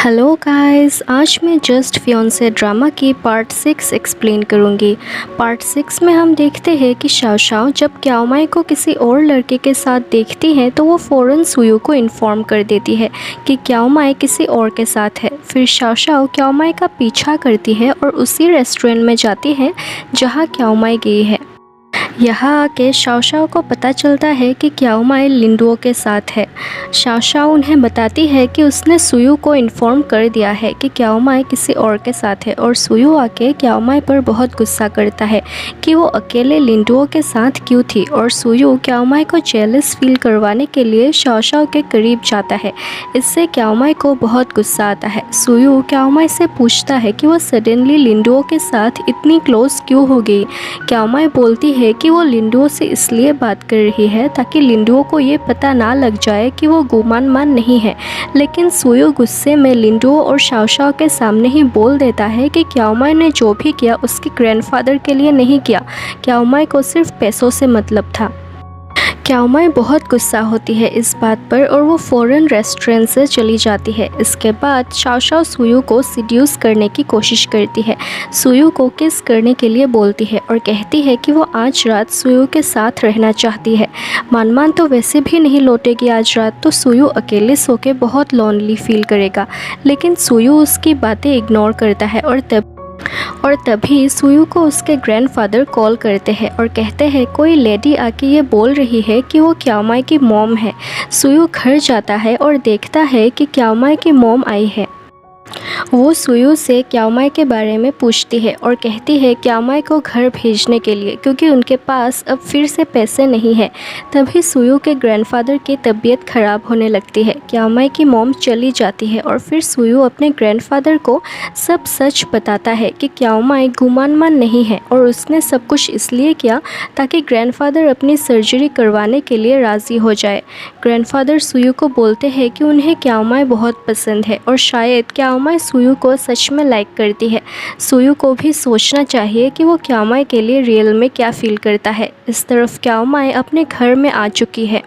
Hello guys, आज मैं just fiance drama की पार्ट 6 एक्सप्लेन करूंगी। पार्ट 6 में हम देखते हैं कि शाओ शाओ जब क्याओमाई को किसी और लड़के के साथ देखती है तो वो फ़ौरन सुयू को इन्फॉर्म कर देती है कि क्याओमाई किसी और के साथ है। फिर शाओ शाओ क्याओमाई का पीछा करती है और उसी रेस्टोरेंट में जाती है जहाँ क्याओमाई गई है। यहाँ आके शाओ शाओ को पता चलता है कि क्याओमाई लिंडुओ के साथ है। शाओ शाओ उन्हें बताती है कि उसने सुयू को इन्फॉर्म कर दिया है कि क्याओमाई किसी और के साथ है और सुयू आके क्याओमाई पर बहुत गुस्सा करता है कि वो अकेले लिंडुओ के साथ क्यों थी और सुयू क्याओमाई को जेलस फील करवाने के लिए शाओ शाओ के करीब जाता है। इससे क्याओमाई को बहुत गुस्सा आता है। सुयू क्याओमाई से पूछता है कि वो सडनली लिंडुओ के साथ इतनी क्लोज क्यों हो गई। क्याओमाई बोलती है कि वो लिंडुओ से इसलिए बात कर रही है ताकि लिंडुओ को ये पता ना लग जाए कि वो गुमानमान नहीं है। लेकिन सुयू गुस्से में लिंडुओ और शाओ शाओ के सामने ही बोल देता है कि क्याओमाई ने जो भी किया उसके ग्रैंडफादर के लिए नहीं किया, क्याओमाई को सिर्फ पैसों से मतलब था। क्याओमाई बहुत गुस्सा होती है इस बात पर और वो फ़ौरन रेस्टोरेंट से चली जाती है। इसके बाद शाओ शाओ सुयू को सिड्यूस करने की कोशिश करती है, सुयू को किस करने के लिए बोलती है और कहती है कि वो आज रात सुयू के साथ रहना चाहती है। मानमान तो वैसे भी नहीं लौटेगी आज रात, तो सुयू अकेले सो के बहुत लोनली फील करेगा। लेकिन सुयू उसकी बातें इग्नोर करता है और तभी सुयू को उसके ग्रैंडफादर कॉल करते हैं और कहते हैं कोई लेडी आके ये बोल रही है कि वो क्याओमाई की मॉम है। सुयू घर जाता है और देखता है कि क्याओमाई की मॉम आई है। वो सुयू से क्याओमाई के बारे में पूछती है और कहती है क्याओमाई को घर भेजने के लिए क्योंकि उनके पास अब फिर से पैसे नहीं हैं। तभी सुयू के ग्रैंडफादर की तबीयत ख़राब होने लगती है। क्याओमाई की मॉम चली जाती है और फिर सुयू अपने ग्रैंडफादर को सब सच बताता है कि क्याओमाई गुमानमान नहीं है और उसने सब कुछ इसलिए किया ताकि ग्रैंडफादर अपनी सर्जरी करवाने के लिए राज़ी हो जाए। ग्रैंडफादर सुयू को बोलते हैं कि उन्हें क्याओमाई बहुत पसंद है और शायद क्याओमाई सुयू को सच में लाइक करती है। सुयू को भी सोचना चाहिए कि वो क्याओमाई के लिए रियल में क्या फील करता है। इस तरफ क्याओमाई अपने घर में आ चुकी है।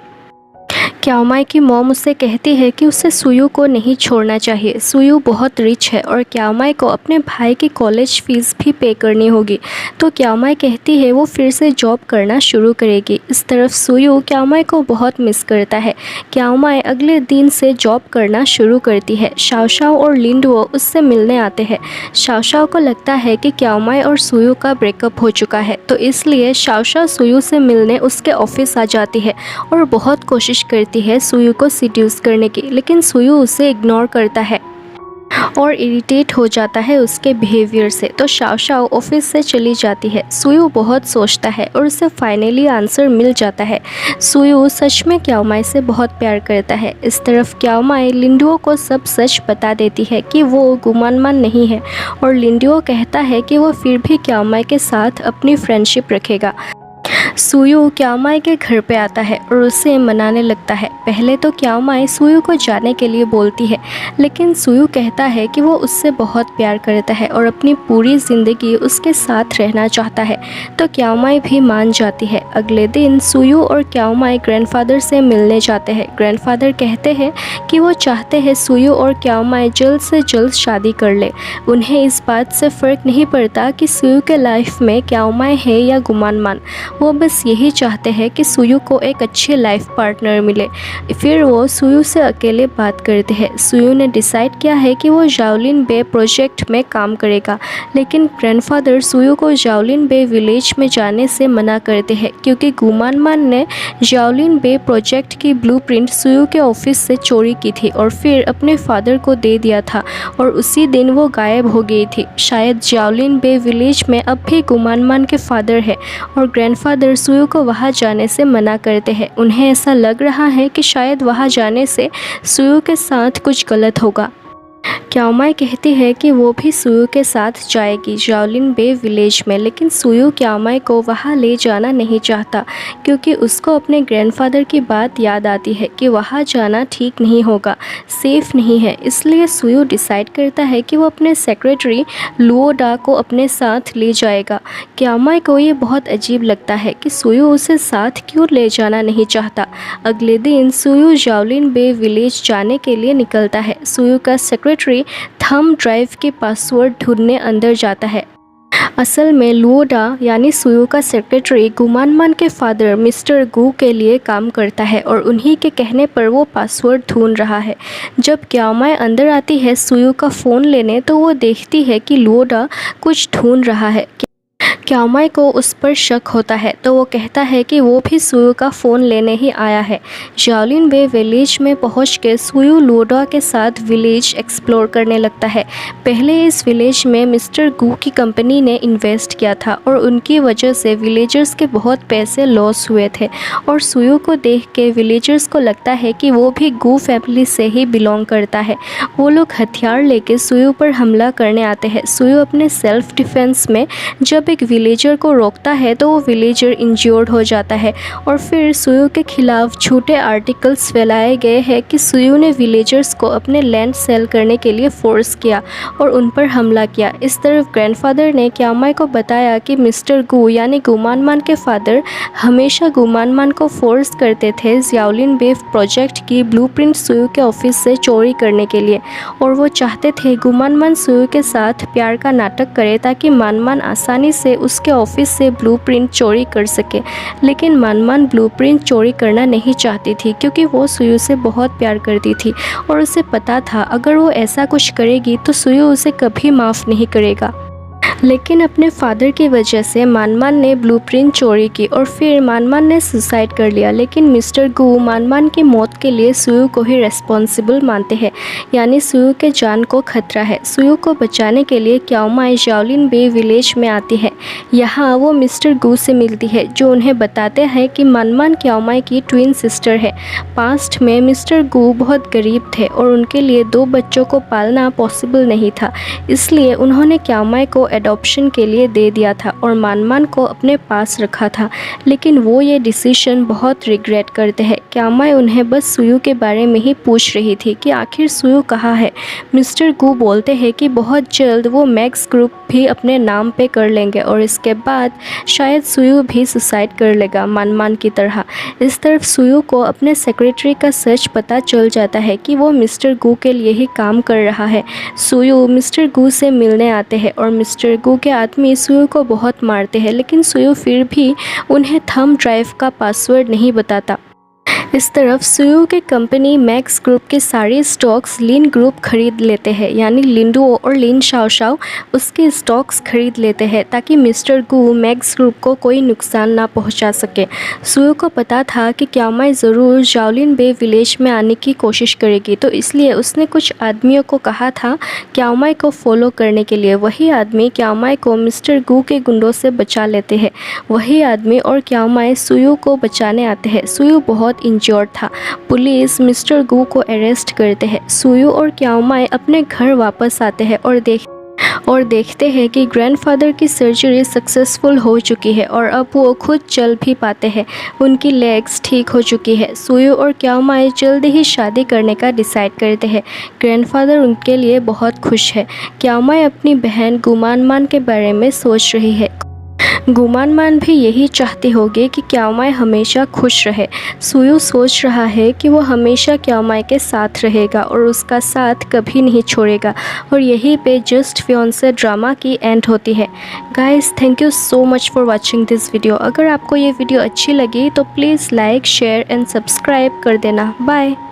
क्याओमाई की मॉम उसे कहती है कि उसे सुयू को नहीं छोड़ना चाहिए। सुयू बहुत रिच है और क्याओमाई को अपने भाई की कॉलेज फीस भी पे करनी होगी, तो क्याओमाई कहती है वो फिर से जॉब करना शुरू करेगी। इस तरफ सुयू क्याओमाई को बहुत मिस करता है। क्याओमाई अगले दिन से जॉब करना शुरू करती है। शाओ शाओ और लिंडुओ उससे मिलने आते हैं। शाओ शाओ को लगता है कि क्याओमाई और सुयू का ब्रेकअप हो चुका है, तो इसलिए शाओ शाओ सुयू से मिलने उसके ऑफिस आ जाती है और बहुत कोशिश करती है सुयू को सिड्यूस करने की, लेकिन सुयू उसे इग्नोर करता है और इरिटेट हो जाता है उसके बिहेवियर से। तो शाओ शाओ ऑफिस से चली जाती है। सुयू बहुत सोचता है और उसे फाइनली आंसर मिल जाता है। सुयू सच में क्याओमाई से बहुत प्यार करता है। इस तरफ क्याओमाई लिंडुओ को सब सच बता देती है कि वो गुमानमान नहीं है और लिंडुओ कहता है कि वो फिर भी क्याओमाई के साथ अपनी फ्रेंडशिप रखेगा। सुयू क्याओमाई के घर पे आता है और उसे मनाने लगता है। पहले तो क्याओमाई सुयू को जाने के लिए बोलती है, लेकिन सुयू कहता है कि वो उससे बहुत प्यार करता है और अपनी पूरी ज़िंदगी उसके साथ रहना चाहता है, तो क्याओमाई भी मान जाती है। अगले दिन सुयू और क्याओमाई ग्रैंडफादर से मिलने जाते हैं। ग्रैंडफादर कहते हैं कि वो चाहते हैं सुयू और क्याओमाई जल्द से जल्द शादी कर ले। उन्हें इस बात से फ़र्क नहीं पड़ता कि सुयू के लाइफ में क्याओमाई है या गुमानमान, वो बस यही चाहते हैं कि सुयू को एक अच्छी लाइफ पार्टनर मिले। फिर वो सुयू से अकेले बात करते हैं। सुयू ने डिसाइड किया है कि वो जाओलिन बे प्रोजेक्ट में काम करेगा, लेकिन ग्रैंडफादर सुयू को जाओलिन बे विलेज में जाने से मना करते हैं क्योंकि गुमानमान ने जाओलिन बे प्रोजेक्ट की ब्लूप्रिंट सुयू के ऑफिस से चोरी की थी और फिर अपने फादर को दे दिया था और उसी दिन वो गायब हो गई थी। शायद जाओलिन बे विलेज में अब भी गुमानमान के फादर है और ग्रैंडफादर सुयू को वहाँ जाने से मना करते हैं। उन्हें ऐसा लग रहा है कि शायद वहाँ जाने से सुयू के साथ कुछ गलत होगा। क्याओमाई कहती है कि वो भी सुयू के साथ जाएगी जाओलिन बे विलेज में, लेकिन सुयू क्याओमाई को वहाँ ले जाना नहीं चाहता क्योंकि उसको अपने ग्रैंडफादर की बात याद आती है कि वहाँ जाना ठीक नहीं होगा, सेफ़ नहीं है। इसलिए सुयू डिसाइड करता है कि वो अपने सेक्रेटरी लुओ डा को अपने साथ ले जाएगा। क्याओमाई को ये बहुत अजीब लगता है कि सुयू उसे साथ क्यों ले जाना नहीं चाहता। अगले दिन सुयू जाओलिन बे विलेज जाने के लिए निकलता है। सुयू का सेक्रेटरी सेक्रेटरी थंब ड्राइव के पासवर्ड ढूंढने अंदर जाता है। असल में लुओडा यानी सुयू का सेक्रेटरी गुमानमान के फादर मिस्टर गू के लिए काम करता है और उन्हीं के कहने पर वो पासवर्ड ढूंढ रहा है। जब क्याओमाई अंदर आती है सुयू का फ़ोन लेने, तो वो देखती है कि लुओडा कुछ ढूंढ रहा है। क्याओमाई को उस पर शक होता है, तो वो कहता है कि वो भी सुयू का फ़ोन लेने ही आया है। जाओलिन बे विलेज में पहुँच के सुयू लुओडा के साथ विलेज एक्सप्लोर करने लगता है। पहले इस विलेज में मिस्टर गू की कंपनी ने इन्वेस्ट किया था और उनकी वजह से विलेजर्स के बहुत पैसे लॉस हुए थे और सुयू को देख के विलेजर्स को लगता है कि वो भी गू फैमिली से ही बिलोंग करता है। वो लोग हथियार लेके सुयू पर हमला करने आते हैं। सुयू अपने सेल्फ डिफेंस में जब एक विलेजर को रोकता है तो वो विलेजर इंज्योर्ड हो जाता है और फिर सुयू के खिलाफ झूठे आर्टिकल्स फैलाए गए हैं कि सुयू ने विलेजर्स को अपने लैंड सेल करने के लिए फोर्स किया और उन पर हमला किया। इस तरफ ग्रैंडफादर ने क्याओमाई को बताया कि मिस्टर गू यानी गुमानमान के फादर हमेशा गुमानमान को फोर्स करते थे जाओलिन बे प्रोजेक्ट की ब्लूप्रिंट सुयू के ऑफिस से चोरी करने के लिए और वो चाहते थे गुमानमान सुयू के साथ प्यार का नाटक करे ताकि मानमान आसानी से उसके ऑफिस से ब्लूप्रिंट चोरी कर सके। लेकिन मानमान ब्लूप्रिंट चोरी करना नहीं चाहती थी क्योंकि वो सुयू से बहुत प्यार करती थी और उसे पता था अगर वो ऐसा कुछ करेगी तो सुयू उसे कभी माफ़ नहीं करेगा। लेकिन अपने फादर की वजह से मानमान ने ब्लूप्रिंट चोरी की और फिर मानमान ने सुसाइड कर लिया। लेकिन मिस्टर गू मानमान की मौत के लिए सुयू को ही रेस्पॉन्सिबल मानते हैं, यानी सुयू के जान को खतरा है। सुयू को बचाने के लिए क्याओमाई जाओलिन बे विलेज में आती है। यहाँ वो मिस्टर गू से मिलती है जो उन्हें बताते हैं कि मानमान क्याओमाई की ट्विन सिस्टर है। पास्ट में मिस्टर गू बहुत गरीब थे और उनके लिए 2 बच्चों को पालना पॉसिबल नहीं था, इसलिए उन्होंने क्याओमाई को ऑप्शन के लिए दे दिया था और मानमान को अपने पास रखा था। लेकिन वो ये डिसीजन बहुत रिग्रेट करते हैं। क्याओमाई उन्हें बस सुयू के बारे में ही पूछ रही थी कि आखिर सुयू कहाँ है। मिस्टर गू बोलते हैं कि बहुत जल्द वो मैक्स ग्रुप भी अपने नाम पे कर लेंगे और इसके बाद शायद सुयू भी सुसाइड कर लेगा मानमान की तरह। इस तरफ सुयू को अपने सेक्रेटरी का सच पता चल जाता है कि वो मिस्टर गू के लिए ही काम कर रहा है। सुयू मिस्टर गू से मिलने आते हैं और मिस्टर गू के आदमी सुयू को बहुत मारते हैं, लेकिन सुयू फिर भी उन्हें थंब ड्राइव का पासवर्ड नहीं बताता। इस तरफ सुयू के कंपनी मैक्स ग्रुप के सारे स्टॉक्स लिन ग्रुप खरीद लेते हैं, यानी लिंडुओ और लिन शाओशाओ उसके स्टॉक्स खरीद लेते हैं ताकि मिस्टर गू मैक्स ग्रुप को कोई नुकसान ना पहुंचा सके। सुयू को पता था कि क्याओमाई ज़रूर जाओलिन बे विलेज में आने की कोशिश करेगी, तो इसलिए उसने कुछ आदमियों को कहा था क्याओमाई को फॉलो करने के लिए। वही आदमी क्याओमाई को मिस्टर गू के गुंडों से बचा लेते हैं। वही आदमी और क्याओमाई सुयू को बचाने आते हैं। सुयू बहुत इंजर्ड था। पुलिस मिस्टर गू को अरेस्ट करते हैं। सुयू और क्याओमाई अपने घर वापस आते हैं और देखते हैं कि ग्रैंडफादर की सर्जरी सक्सेसफुल हो चुकी है और अब वो खुद चल भी पाते हैं। उनकी लेग्स ठीक हो चुकी है। सुयू और क्याओमाई जल्दी ही शादी करने का डिसाइड करते हैं। ग्रैंडफादर उनके लिए बहुत खुश है। क्याओमाई अपनी बहन गुमानमान के बारे में सोच रही है। गुमानमान भी यही चाहती होगी कि क्याओमाई हमेशा खुश रहे। सुयू सोच रहा है कि वो हमेशा क्याओमाई के साथ रहेगा और उसका साथ कभी नहीं छोड़ेगा। और यहीं पे जस्ट फियांसे ड्रामा की एंड होती है। Guys, thank you so much for watching this video. अगर आपको ये वीडियो अच्छी लगी तो please like, share and subscribe कर देना। बाय।